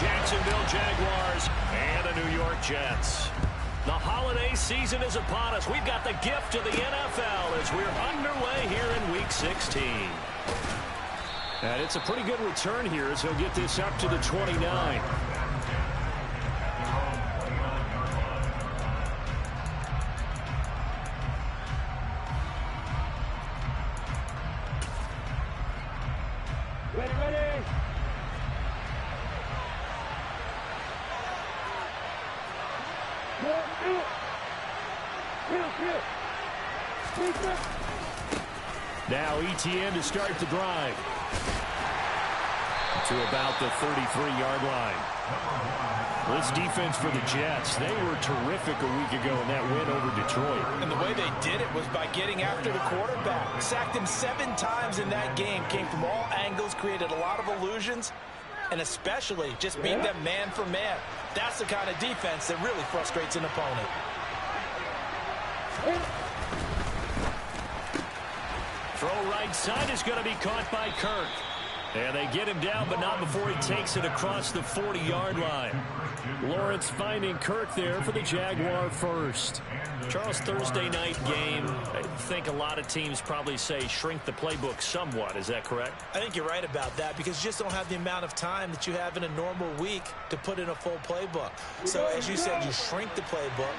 Jacksonville Jaguars and the New York Jets. The holiday season is upon us. We've got the gift of the NFL as we're underway here in Week 16. And it's a pretty good return here as he'll get this up to the 29. Now ETN to start the drive. To about the 33-yard line. This defense for the Jets, they were terrific a week ago in that win over Detroit. And the way they did it was by getting after the quarterback. Sacked him 7 times in that game. Came from all angles, created a lot of illusions, and especially just beat them man for man. That's the kind of defense that really frustrates an opponent. Throw right side is going to be caught by Kirk. And they get him down, but not before he takes it across the 40-yard line. Lawrence finding Kirk there for the Jaguar first. Charles, Thursday night game, I think a lot of teams probably say shrink the playbook somewhat. Is that correct? I think you're right about that because you just don't have the amount of time that you have in a normal week to put in a full playbook. So as you said, you shrink the playbook.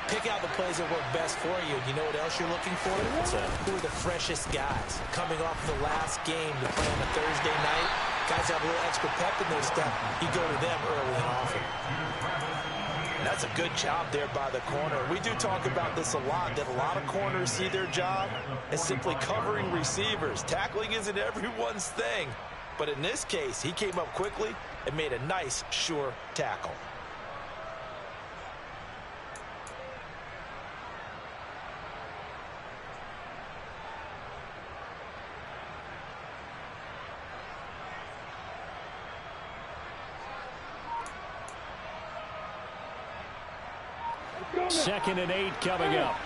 Pick out the plays that work best for you. You know what else you're looking for? Who are the freshest guys coming off the last game to play on a Thursday night? Guys have a little extra pep in their step. You go to them early and often. And that's a good job there by the corner. We do talk about this a lot, that a lot of corners see their job as simply covering receivers. Tackling isn't everyone's thing. But in this case, he came up quickly and made a nice, sure tackle. Second and 8 coming up.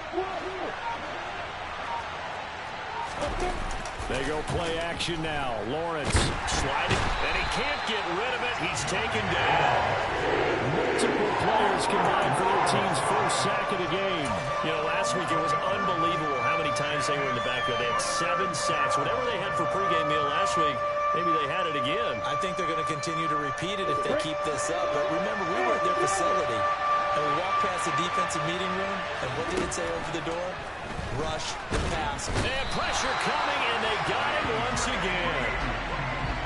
They go play action now. Lawrence sliding, and he can't get rid of it. He's taken down. Multiple players combined for their team's first sack of the game. You know, last week it was unbelievable how many times they were in the backfield. They had 7 sacks. Whatever they had for pregame meal last week, maybe they had it again. I think they're going to continue to repeat it if they keep this up. But remember, we were at their facility. And we walked past the defensive meeting room, and what did it say over the door? Rush the pass. And pressure coming, and they got him once again.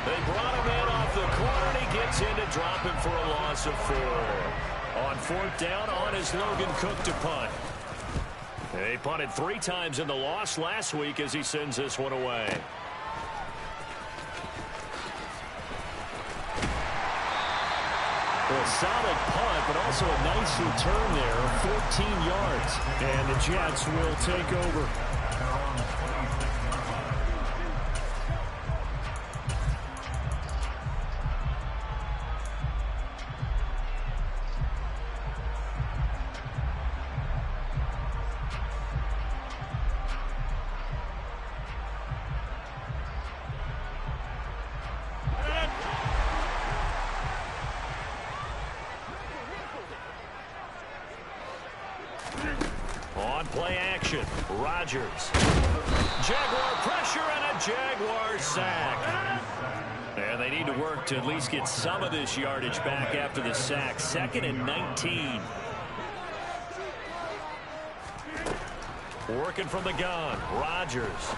They brought him in off the corner, and he gets in to drop him for a loss of 4. On 4th down, on is Logan Cook to punt. They punted 3 times in the loss last week as he sends this one away. A solid punt, but also a nice return there, 14 yards. And the Jets will take over. On play action, Rodgers. Jaguar pressure and a Jaguar sack. And they need to work to at least get some of this yardage back after the sack. 2nd and 19. Working from the gun, Rodgers.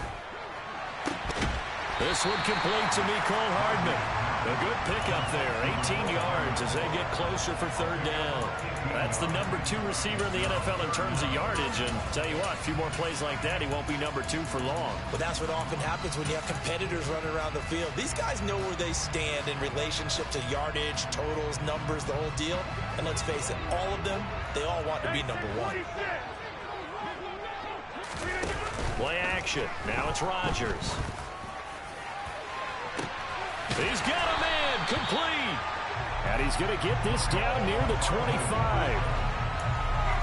This one complete to Mecole Hardman. A good pickup there, 18 yards as they get closer for 3rd down. That's the number 2 receiver in the NFL in terms of yardage. And tell you what, a few more plays like that, he won't be number 2 for long. But that's what often happens when you have competitors running around the field. These guys know where they stand in relationship to yardage, totals, numbers, the whole deal. And let's face it, all of them, they all want to be number 1. Play action. Now it's Rodgers. He's got a man complete. And he's going to get this down near the 25.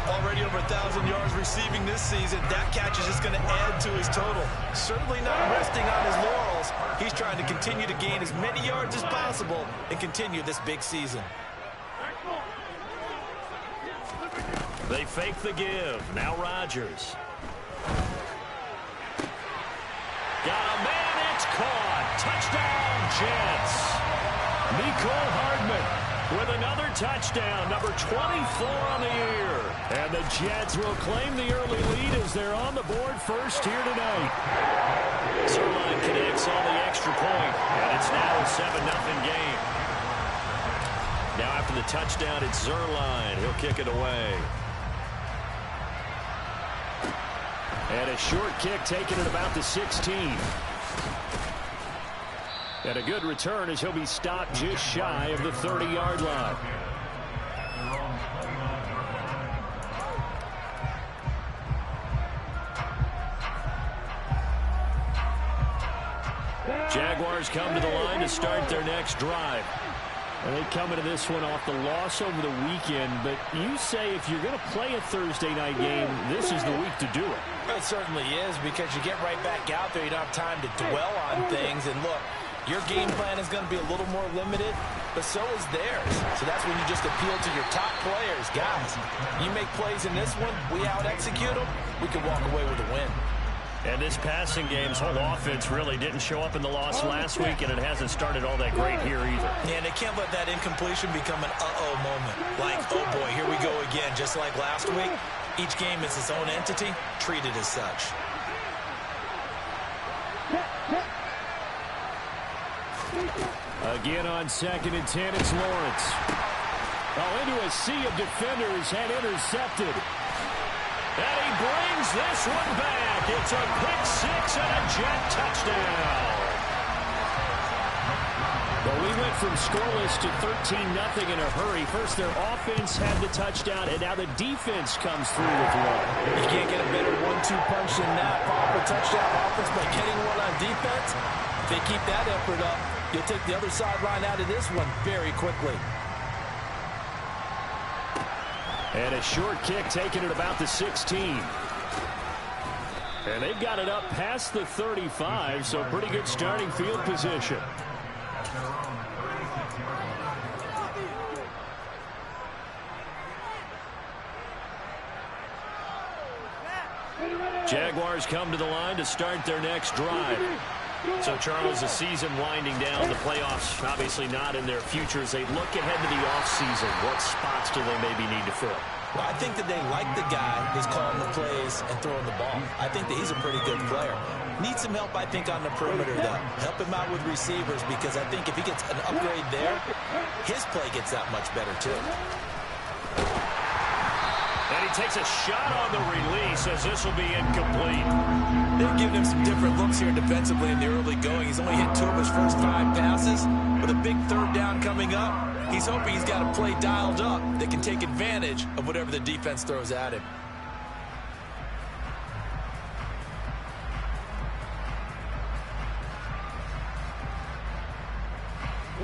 Already over 1,000 yards receiving this season. That catch is just going to add to his total. Certainly not resting on his laurels. else. He's trying to continue to gain as many yards as possible and continue this big season. They fake the give. Now Rodgers. Got a man. It's caught. Touchdown, Jets. Mecole Hardman with another touchdown, number 24 on the year. And the Jets will claim the early lead as they're on the board first here tonight. Zuerlein connects on the extra point, and it's now a 7-0 game. Now after the touchdown, it's Zuerlein. He'll kick it away. And a short kick taken at about the 16. And a good return as he'll be stopped just shy of the 30-yard line. Jaguars come to the line to start their next drive. And they come into this one off the loss over the weekend, but you say if you're going to play a Thursday night game, this is the week to do it. It certainly is, because you get right back out there. You don't have time to dwell on things. And look, your game plan is going to be a little more limited, but so is theirs. So that's when you just appeal to your top players. Guys, you make plays in this one, we out-execute them, we can walk away with a win. And this passing game's whole offense really didn't show up in the loss last week, and it hasn't started all that great here either. Yeah, and they can't let that incompletion become an uh-oh moment. Like, oh boy, here we go again, just like last week. Each game is its own entity, treated as such. Again on 2nd and 10, it's Lawrence. Oh, into a sea of defenders, had intercepted. And he brings this one back. It's a pick-6 and a Jet touchdown. Well, we went from scoreless to 13-0 in a hurry. First, their offense had the touchdown, and now the defense comes through with one. You can't get a better 1-2 punch than that. Pop a touchdown offense by getting one on defense. If they keep that effort up, you'll take the other sideline out of this one very quickly. And a short kick taken at about the 16. And they've got it up past the 35, so pretty good starting field position. Jaguars come to the line to start their next drive. So, Charles, the season winding down, the playoffs obviously not in their future. As they look ahead to the offseason, what spots do they maybe need to fill? Well, I think that they like the guy who's calling the plays and throwing the ball. I think that he's a pretty good player. Needs some help, I think, on the perimeter, though. Help him out with receivers, because I think if he gets an upgrade there, his play gets that much better, too. And he takes a shot on the release as this will be incomplete. They've given him some different looks here defensively in the early going. He's only hit 2 of his first 5 passes. With a big 3rd down coming up, he's hoping he's got a play dialed up that can take advantage of whatever the defense throws at him.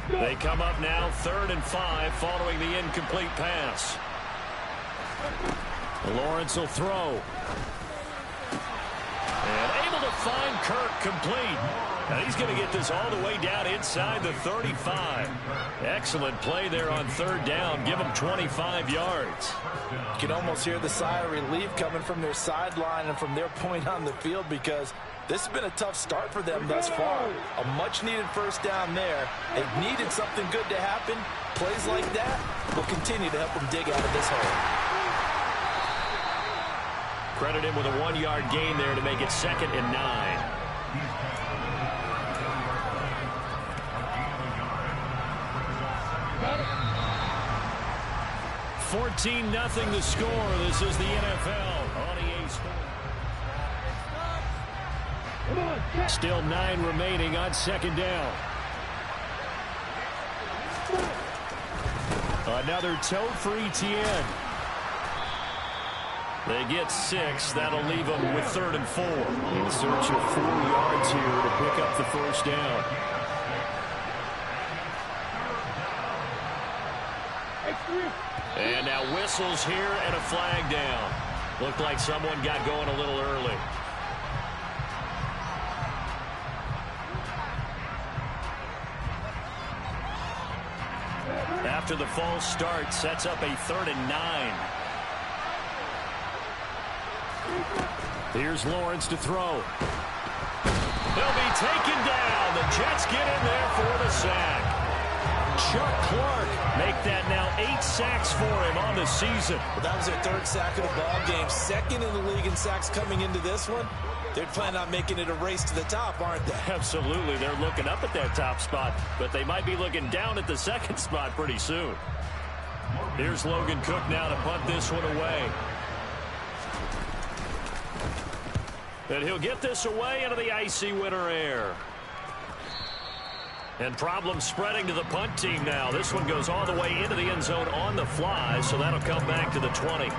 They come up now 3rd and 5 following the incomplete pass. Lawrence will throw. And able to find Kirk complete. And he's going to get this all the way down inside the 35. Excellent play there on 3rd down. Give them 25 yards. You can almost hear the sigh of relief coming from their sideline and from their point on the field, because this has been a tough start for them thus far. A much-needed 1st down there. They've needed something good to happen. Plays like that will continue to help them dig out of this hole. Credit him with a 1-yard gain there to make it 2nd and 9. $14-0 the score. This is the NFL on EA Sports. Still 9 remaining on 2nd down. Another toe for Etienne. They get 6. That'll leave them with 3rd and 4. In search of 4 yards here to pick up the 1st down. And now whistles here and a flag down. Looked like someone got going a little early. after the false start. Sets up a 3rd and 9. Here's Lawrence to throw. He'll be taken down. The Jets get in there for the sack. Chuck Clark make that now 8 sacks for him on the season. Well, that was their 3rd sack of the ball game. 2nd in the league in sacks coming into this one. They're planning on making it a race to the top, aren't they? Absolutely. They're looking up at that top spot, but they might be looking down at the 2nd spot pretty soon. Here's Logan Cook now to punt this one away. And he'll get this away into the icy winter air. And problems spreading to the punt team now. This one goes all the way into the end zone on the fly, so that'll come back to the 20.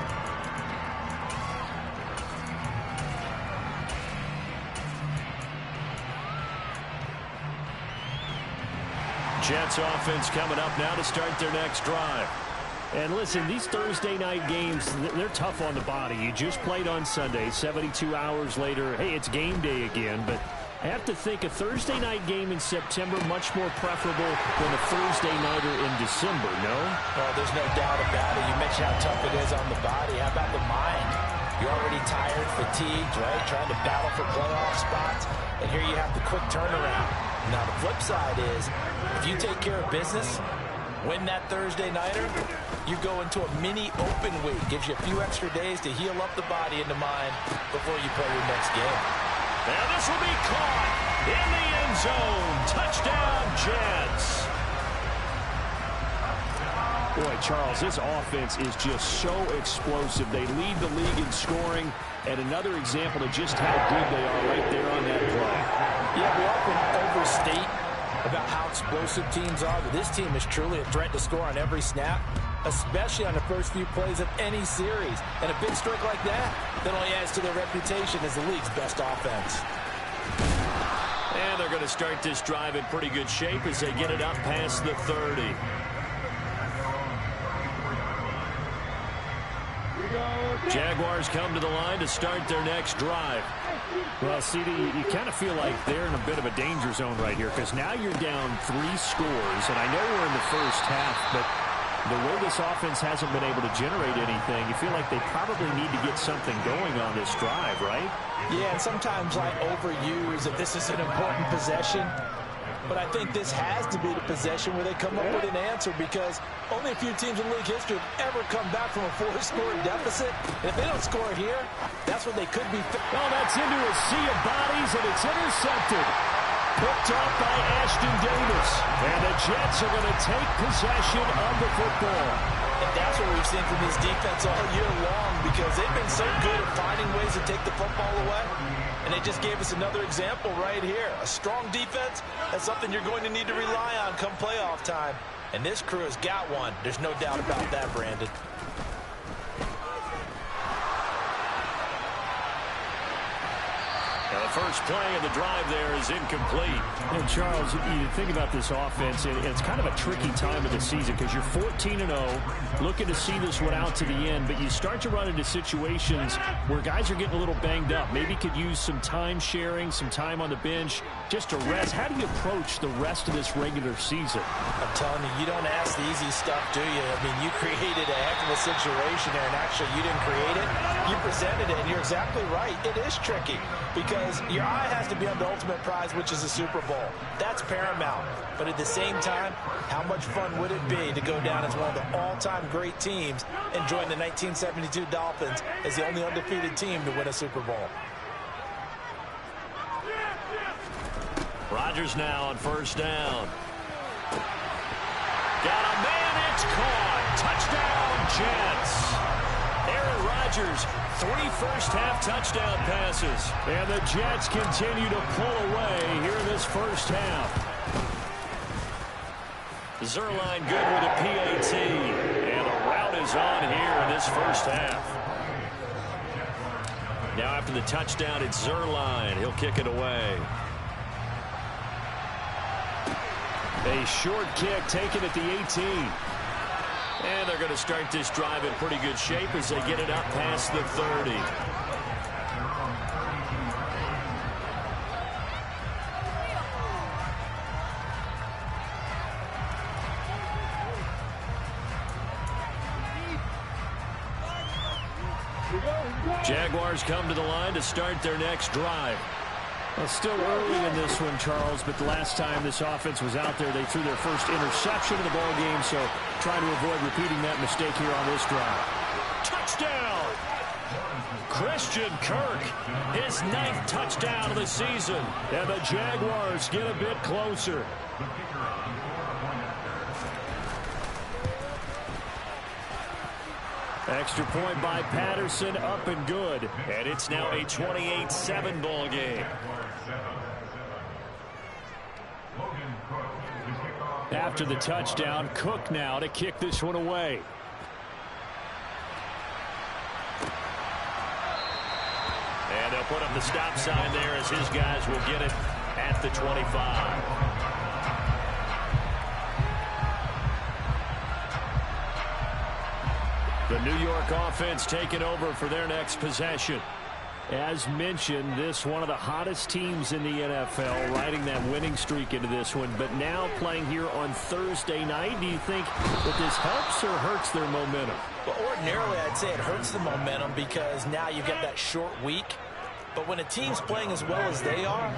Jets offense coming up now to start their next drive. And listen, these Thursday night games, they're tough on the body. You just played on Sunday, 72 hours later. Hey, it's game day again, but I have to think a Thursday night game in September much more preferable than a Thursday nighter in December, no? Oh, there's no doubt about it. You mentioned how tough it is on the body. How about the mind? You're already tired, fatigued, right? Trying to battle for playoff spots. And here you have the quick turnaround. Now, the flip side is, if you take care of business, win that Thursday nighter, you go into a mini open week. Gives you a few extra days to heal up the body and the mind before you play your next game. And this will be caught in the end zone. Touchdown, Jets. Boy, Charles, this offense is just so explosive. They lead the league in scoring, and another example of just how good they are right there on that play. Yeah, we often overstate about how explosive teams are, but this team is truly a threat to score on every snap, especially on the first few plays of any series. And a big streak like that only adds to their reputation as the league's best offense. And they're going to start this drive in pretty good shape as they get it up past the 30. Jaguars come to the line to start their next drive. Well, CD, you kind of feel like they're in a bit of a danger zone right here because now you're down 3 scores, and I know we're in the first half, but the way this offense hasn't been able to generate anything, you feel like they probably need to get something going on this drive, right? Yeah, and sometimes I overuse that this is an important possession. But I think this has to be the possession where they come up with an answer because only a few teams in league history have ever come back from a 4-score deficit. And if they don't score here, that's when they could be. Oh, that's into a sea of bodies, and it's intercepted. Picked off by Ashton Davis. And the Jets are going to take possession of the football. And that's what we've seen from this defense all year long because they've been so good at finding ways to take the football away. And they just gave us another example right here. A strong defense, that's something you're going to need to rely on come playoff time. And this crew has got one. There's no doubt about that, Brandon. Now the first play of the drive there is incomplete. And Charles, you think about this offense, and it's kind of a tricky time of the season because you're 14-0, looking to see this one out to the end, but you start to run into situations where guys are getting a little banged up. Maybe could use some time sharing, some time on the bench, just to rest. How do you approach the rest of this regular season? I'm telling you, you don't ask the easy stuff, do you? I mean, you created a heck of a situation there, and actually you didn't create it. You presented it, and you're exactly right. It is tricky because your eye has to be on the ultimate prize, which is the Super Bowl. That's paramount. But at the same time, how much fun would it be to go down as one of the all-time great teams and join the 1972 Dolphins as the only undefeated team to win a Super Bowl? Rodgers now on first down. Got a man, it's caught. Touchdown, Jets. Aaron Rodgers, 3 first-half touchdown passes. And the Jets continue to pull away here in this first half. Zuerlein good with a PAT. And the route is on here in this first half. Now after the touchdown, it's Zuerlein. He'll kick it away. A short kick taken at the 18. And they're going to start this drive in pretty good shape as they get it up past the 30. Jaguars come to the line to start their next drive. Well, still early in this one, Charles, but the last time this offense was out there, they threw their first interception of the ball game, so trying to avoid repeating that mistake here on this drive. Touchdown! Christian Kirk, his 9th touchdown of the season, and the Jaguars get a bit closer. Extra point by Patterson, up and good. And it's now a 28-7 ball game. After the touchdown, Cook now to kick this one away. And they'll put up the stop sign there as his guys will get it at the 25. The New York offense taking over for their next possession. As mentioned, this one of the hottest teams in the NFL, riding that winning streak into this one, but now playing here on Thursday night. Do you think that this helps or hurts their momentum? Well, ordinarily, I'd say it hurts the momentum because now you get that short week. But when a team's playing as well as they are,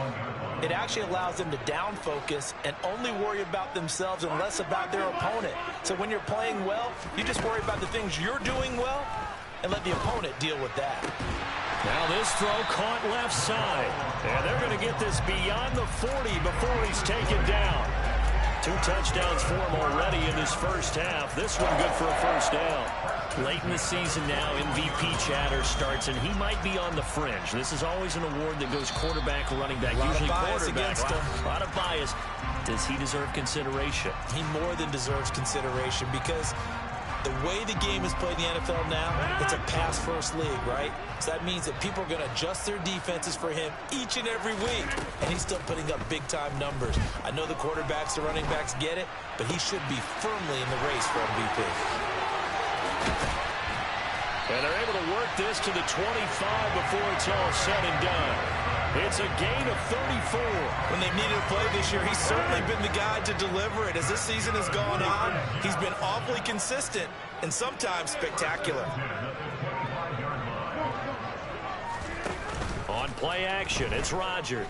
it actually allows them to down focus and only worry about themselves and less about their opponent. So when you're playing well, you just worry about the things you're doing well and let the opponent deal with that. Now this throw caught left side. And they're going to get this beyond the 40 before he's taken down. 2 touchdowns for him already in this first half. This one good for a first down. Late in the season now, MVP chatter starts, and he might be on the fringe. This is always an award that goes quarterback or running back, usually quarterback. A lot of bias. Does he deserve consideration? He more than deserves consideration because the way the game is played in the NFL now, it's a pass-first league, right? So that means that people are going to adjust their defenses for him each and every week, and he's still putting up big-time numbers. I know the quarterbacks, the running backs get it, but he should be firmly in the race for MVP. And they're able to work this to the 25 before it's all said and done. It's a gain of 34. When they've needed a play this year, he's certainly been the guy to deliver it. As this season has gone on, he's been awfully consistent and sometimes spectacular. On play action, it's Rodgers.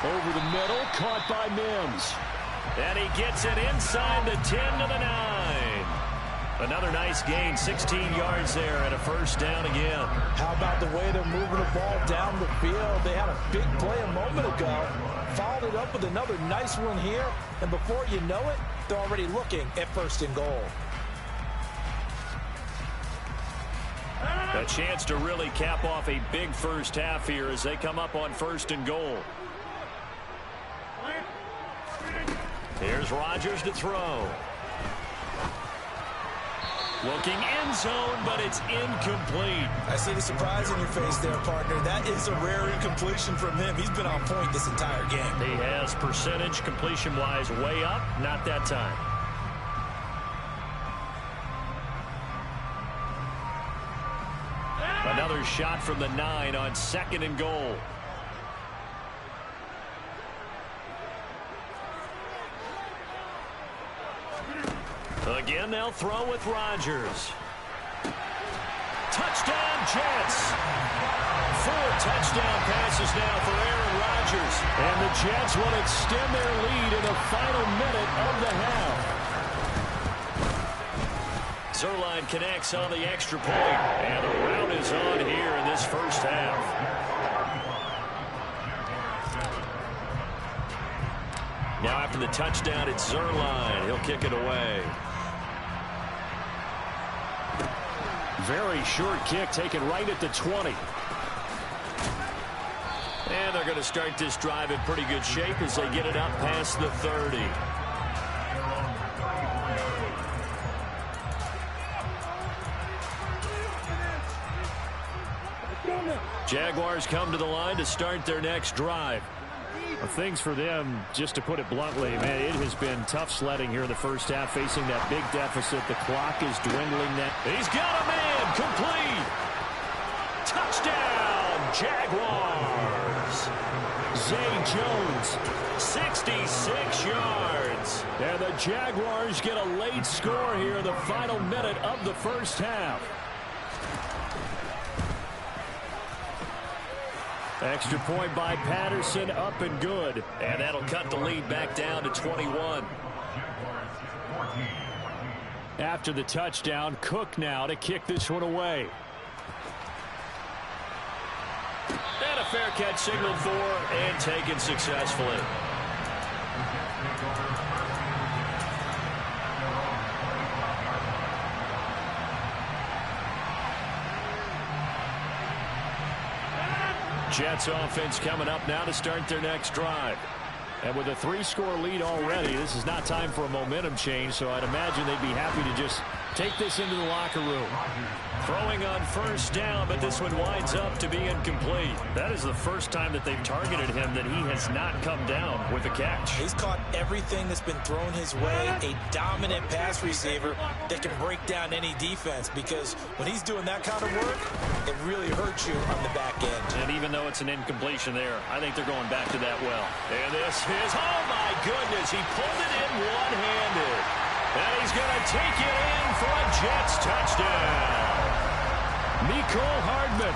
Over the middle, caught by Mims. And he gets it inside the 10 to the 9. Another nice gain, 16 yards there, and a first down again. How about the way they're moving the ball down the field? They had a big play a moment ago, followed it up with another nice one here, and before you know it, they're already looking at 1st and goal. A chance to really cap off a big first half here as they come up on 1st and goal. Here's Rodgers to throw. Looking end zone, but it's incomplete. I see the surprise in your face there, partner. That is a rare incompletion from him. He's been on point this entire game. He has percentage completion-wise way up, not that time. Another shot from the 9 on 2nd and goal. Again, they'll throw with Rodgers. Touchdown, Jets. 4 touchdown passes now for Aaron Rodgers. And the Jets will extend their lead in the final minute of the half. Zuerlein connects on the extra point. And the rout is on here in this first half. Now after the touchdown, it's Zuerlein. He'll kick it away. Very short kick taken right at the 20. And they're going to start this drive in pretty good shape as they get it up past the 30. Jaguars come to the line to start their next drive. Well, things for them, just to put it bluntly, man, it has been tough sledding here in the first half, facing that big deficit. The clock is dwindling. He's got a man, complete. Touchdown, Jaguars. Zay Jones. 66 yards. And the Jaguars get a late score here in the final minute of the first half. Extra point by Patterson, up and good. And that'll cut the lead back down to 21. After the touchdown, Cook now to kick this one away. And a fair catch signaled for and taken successfully. Jets offense coming up now to start their next drive. And with a 3-score lead already, this is not time for a momentum change, so I'd imagine they'd be happy to just take this into the locker room. Throwing on first down, but this one winds up to be incomplete. That is the first time that they've targeted him that he has not come down with a catch. He's caught everything that's been thrown his way, a dominant pass receiver that can break down any defense, because when he's doing that kind of work, it really hurts you on the back end. And even though it's an incompletion there, I think they're going back to that well. And this is, oh my goodness, he pulled it in one-handed. And he's going to take it in for a Jets touchdown. Mecole Hardman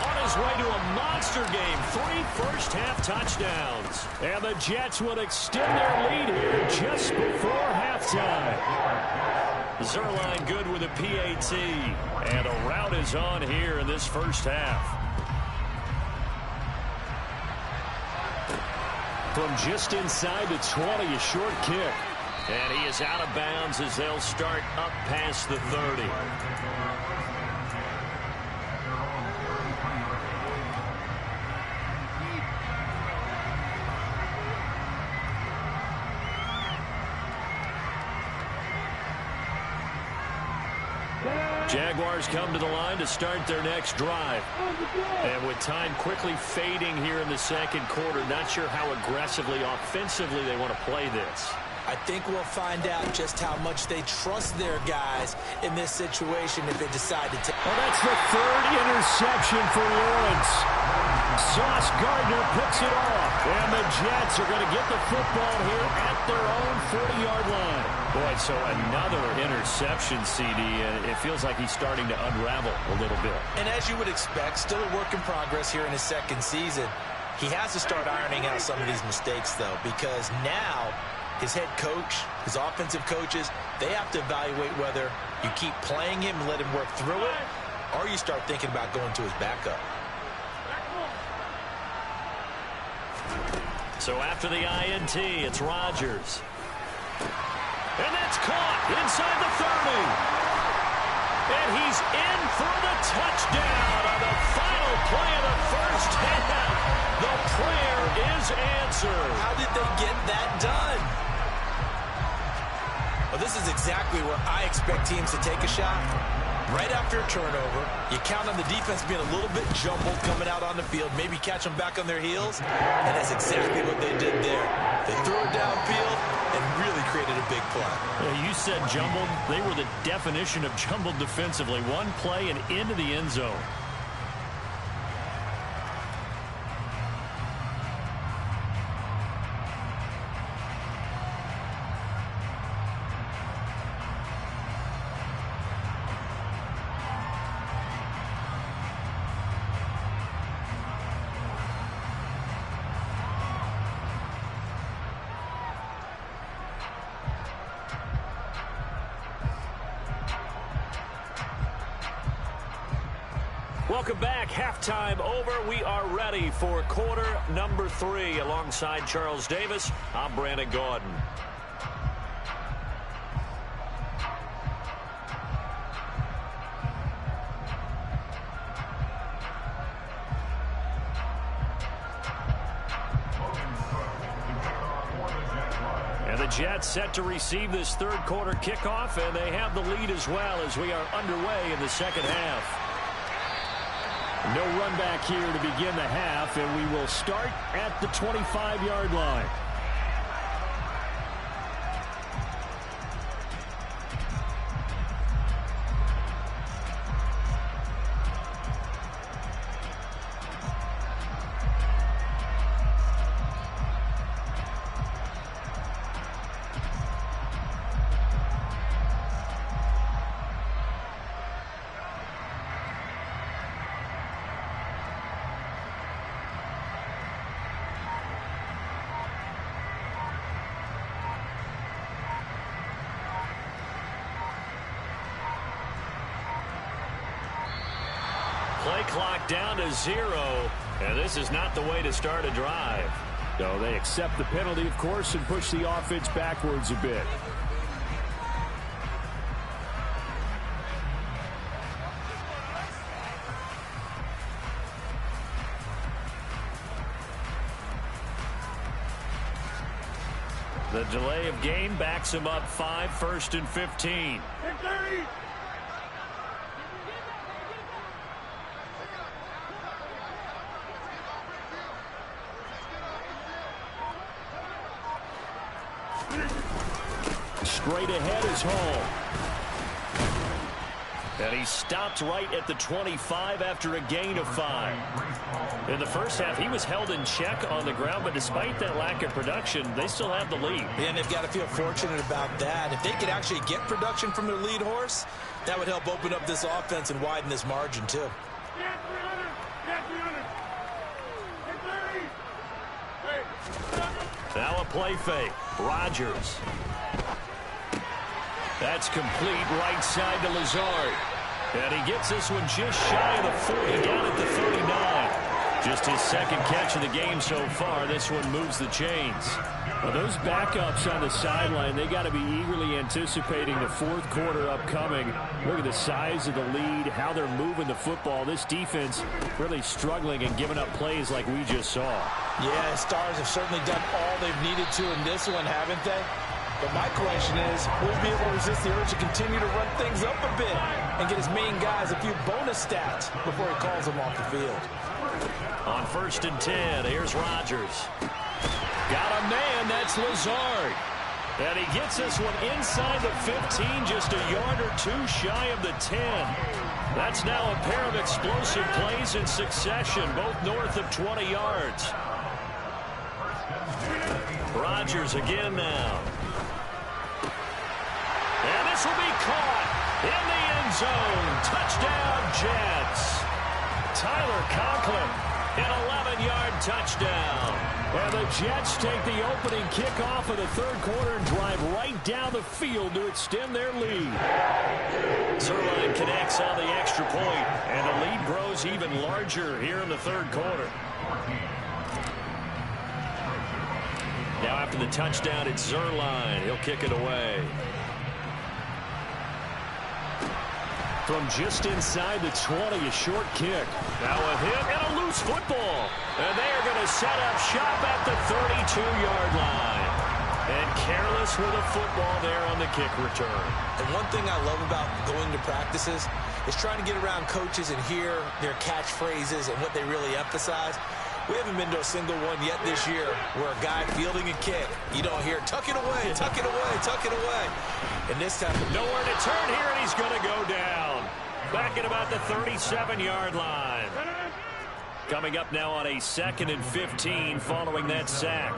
on his way to a monster game. 3 first-half touchdowns. And the Jets will extend their lead here just before halftime. Zuerlein good with a PAT. And a rout is on here in this first half. From just inside the 20, a short kick. And he is out of bounds as they'll start up past the 30. Jaguars come to the line to start their next drive. And with time quickly fading here in the second quarter, not sure how aggressively, offensively they want to play this. I think we'll find out just how much they trust their guys in this situation if they decide to take. Well, that's the 3rd interception for Lawrence. Sauce Gardner picks it off. And the Jets are going to get the football here at their own 40-yard line. Boy, so another interception, CD, and it feels like he's starting to unravel a little bit. And as you would expect, still a work in progress here in his second season. He has to start ironing out some of these mistakes, though, because now his head coach, his offensive coaches, they have to evaluate whether you keep playing him and let him work through it, or you start thinking about going to his backup. So after the INT, it's Rodgers. And that's caught inside the 30. And he's in for the touchdown on the final play of the first half. The prayer is answered. How did they get that done? Well, this is exactly where I expect teams to take a shot. Right after a turnover, you count on the defense being a little bit jumbled coming out on the field, maybe catch them back on their heels, and that's exactly what they did there. They threw it downfield and really created a big play. Yeah, you said jumbled. They were the definition of jumbled defensively. One play and into the end zone. Welcome back. Halftime over. We are ready for quarter number 3. Alongside Charles Davis, I'm Brandon Gaudin. And the Jets set to receive this third quarter kickoff, and they have the lead as well as we are underway in the second half. No run back here to begin the half, and we will start at the 25-yard line. play clock down to 0, and this is not the way to start a drive. So they accept the penalty, of course, and push the offense backwards a bit. The delay of game backs him up 5, 1st and 15. Straight ahead is Hall. And he stopped right at the 25 after a gain of 5. In the first half, he was held in check on the ground, but despite that lack of production, they still have the lead. And they've got to feel fortunate about that. If they could actually get production from their lead horse, that would help open up this offense and widen this margin, too. Now a play fake. Rodgers. That's complete right side to Lazard. And he gets this one just shy of the 40, down at the 39. Just his second catch of the game so far. This one moves the chains. Well, those backups on the sideline, they got to be eagerly anticipating the fourth quarter upcoming. Look at the size of the lead, how they're moving the football. This defense really struggling and giving up plays like we just saw. Yeah, Stars have certainly done all they've needed to in this one, haven't they? But my question is, will he be able to resist the urge to continue to run things up a bit and get his main guys a few bonus stats before he calls them off the field? On 1st and 10, here's Rodgers. Got a man, that's Lazard. And he gets this one inside the 15, just a yard or two shy of the 10. That's now a pair of explosive plays in succession, both north of 20 yards. Rodgers again now. And this will be caught in the end zone. Touchdown, Jets. Tyler Conklin, an 11-yard touchdown. And the Jets take the opening kickoff of the third quarter and drive right down the field to extend their lead. Zuerlein connects on the extra point, and the lead grows even larger here in the third quarter. Now after the touchdown, it's Zuerlein. He'll kick it away. From just inside the 20, a short kick. Now a hit and a loose football. And they are going to set up shop at the 32-yard line. And careless with a football there on the kick return. And one thing I love about going to practices is trying to get around coaches and hear their catchphrases and what they really emphasize. We haven't been to a single one yet this year where a guy fielding a kick, you don't hear, tuck it away, tuck it away, tuck it away. And this time, nowhere to turn here, and he's going to go down. Back at about the 37-yard line. Coming up now on a 2nd and 15 following that sack.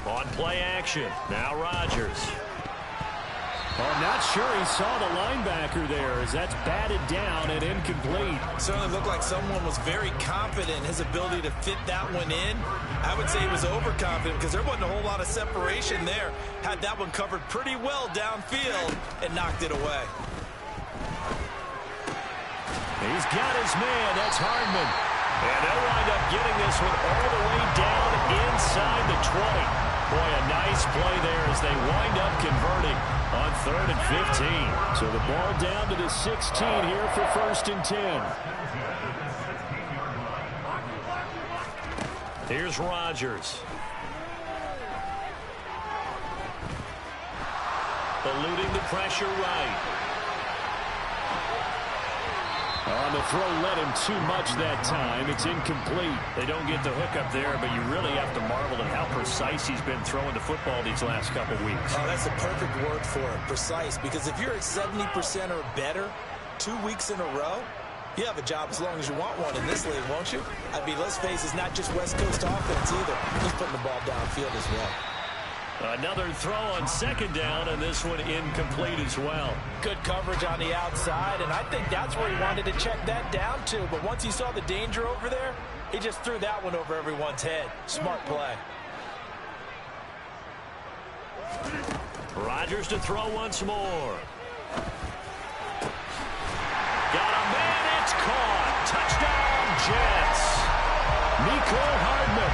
On play action, now Rodgers. I'm not sure he saw the linebacker there as that's batted down and incomplete. Certainly looked like someone was very confident in his ability to fit that one in. I would say he was overconfident because there wasn't a whole lot of separation there. Had that one covered pretty well downfield and knocked it away. He's got his man. That's Hardman. And they'll wind up getting this one all the way down inside the 20. Boy, a nice play there as they wind up converting on 3rd and 15. So the ball down to the 16 here for 1st and 10. Here's Rodgers. Eluding the pressure right. On the throw, led him too much that time. It's incomplete. They don't get the hook up there, but you really have to marvel at how precise he's been throwing the football these last couple weeks. Oh, that's the perfect word for it, precise. Because if you're at 70% or better 2 weeks in a row, you have a job as long as you want one in this league, won't you? I mean, let's face it, it's not just West Coast offense either. He's putting the ball downfield as well. Another throw on second down, and this one incomplete as well. Good coverage on the outside, and I think that's where he wanted to check that down to. But once he saw the danger over there, he just threw that one over everyone's head. Smart play. Rodgers to throw once more. Got a man, it's caught. Touchdown, Jets. Mecole Hardman.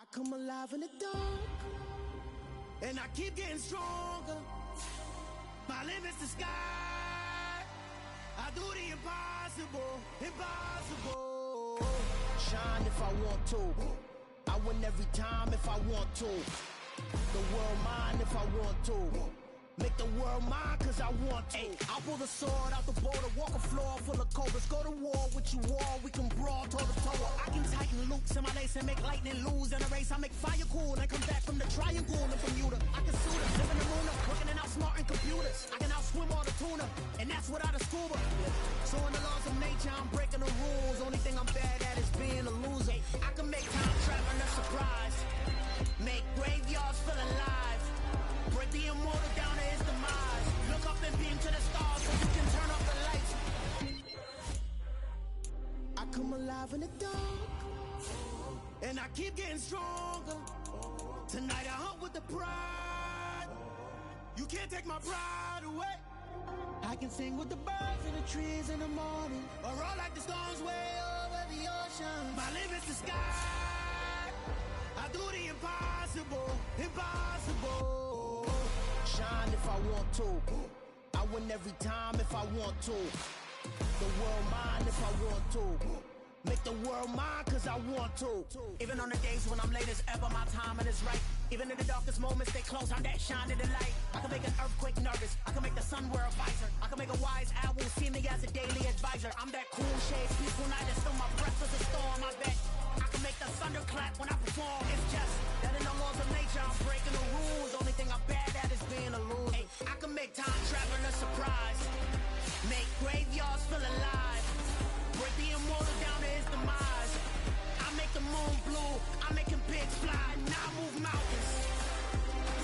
I come alive in the dark, and I keep getting stronger. My limit's the sky. I do the impossible, impossible. Shine if I want to. I win every time if I want to. The world mine if I want to. Make the world mine cause I want to. I'll pull the sword out the border, walk a floor full of cobras. Go to war with you all, we can brawl toe to toe. I can tighten loops in my lace and make lightning lose in a race. I make fire cool and come back from the triangle in Bermuda. I can sue them, live in the moon, working and outsmarting computers. I can outswim all the tuna, and that's without a scuba. So in the laws of nature, I'm breaking the rules. Only thing I'm bad at is being a loser. I can make time traveling a surprise, make graveyards feel alive, break the immortal down to his demise. Look up and beam to the stars so you can turn off the lights. I come alive in the dark, and I keep getting stronger. Tonight I hunt with the pride. You can't take my pride away. I can sing with the birds in the trees in the morning, or roll like the storms way over the ocean. My limit's the sky. I do the impossible, impossible. Shine if I want to. I win every time if I want to. The world mine if I want to. Make the world mine cause I want to. Even on the days when I'm late as ever, my timing is right. Even in the darkest moments, stay close, I'm that shine in the light. I can make an earthquake nervous, I can make the sun wear a visor. I can make a wise owl see me as a daily advisor. I'm that cool shade, peaceful night, and still my breath is a storm, I bet. I can make the thunder clap when I perform. It's just that in the laws of nature, I'm breaking the rules. Only thing I'm bad at is being a loser. I can make time traveling a surprise, make graveyards feel alive, break the immortal down to his demise. I make the moon blue, I make him pigs fly, now I move mountains.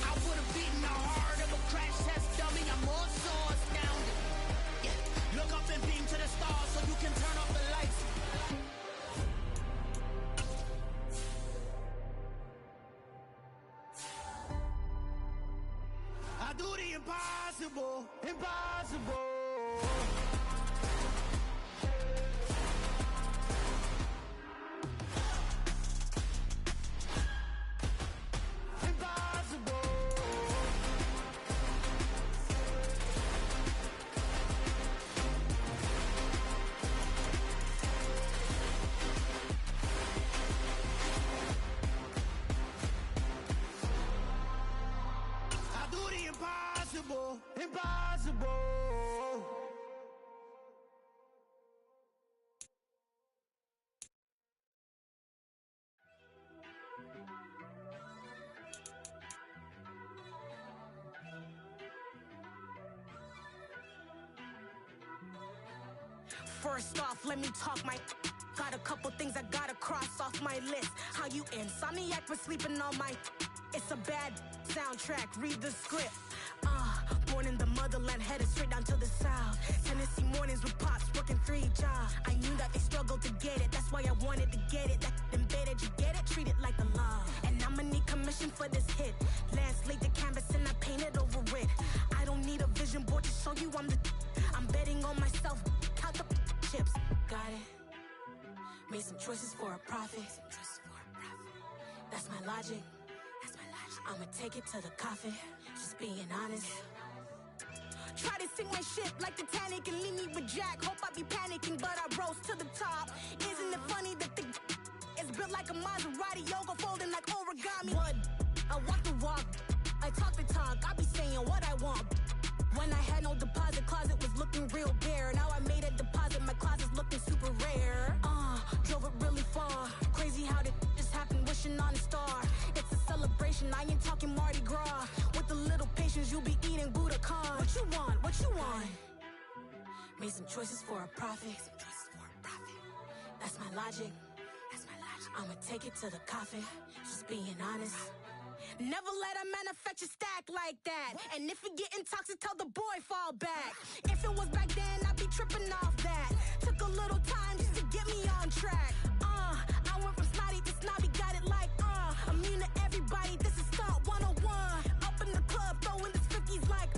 I would've beaten the heart of a crash test dummy. I'm more so astounded. Yeah. Look up and beam to the stars so you can turn off the lights. I do the impossible, impossible. Impossible. First off, let me talk my. Got a couple things I gotta cross off my list. How you insomniac for sleeping on my. It's a bad soundtrack, read the script. Born in the motherland, headed straight down to the south. Tennessee mornings with pops, working 3 jobs. I knew that they struggled to get it, that's why I wanted to get it. That embedded, you get it, treat it like a love. And I'ma need commission for this hit. Lance laid the canvas and I painted over it. I don't need a vision board to show you I'm betting on myself, count the chips. Got it. Made some choices for a profit. That's my logic. I'ma take it to the coffin, just being honest. Try to sing my shit like Titanic and leave me with Jack. Hope I be panicking, but I rose to the top. Isn't it funny that the is built like a Maserati, yoga folding like origami? What? I walk the walk, I talk the talk, I be saying what I want. When I had no deposit, closet was looking real bare. Now I made a deposit, my closet's looking super rare. Drove it really far. Crazy how did just happen, wishing on a star. It's a celebration, I ain't talking Mardi huh? What you want? What you want? Made some choices for a profit. That's my logic. I'ma take it to the coffin. Just being honest. Never let a manufacture stack like that. And if it getting toxic, tell the boy fall back. If it was back then, I'd be tripping off that. Took a little time just to get me on track. I went from snotty to snobby, got it like immune to everybody, this is stunt 101. Up in the club, throwing the cookies like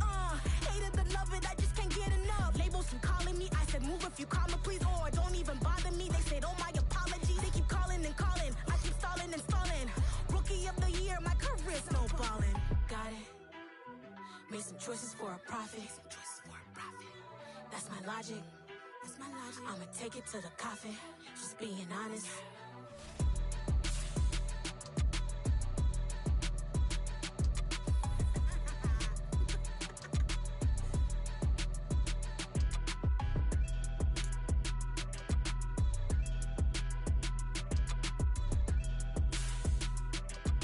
hate it or love it, I just can't get enough. Labels keep calling me, I said move if you call me please, or don't even bother me. They said oh my apologies, they keep calling and calling. I keep stalling and stalling. Rookie of the year, my career snowballing. Got it. Made some choices for a profit. That's my logic. I'ma take it to the coffin. Just being honest.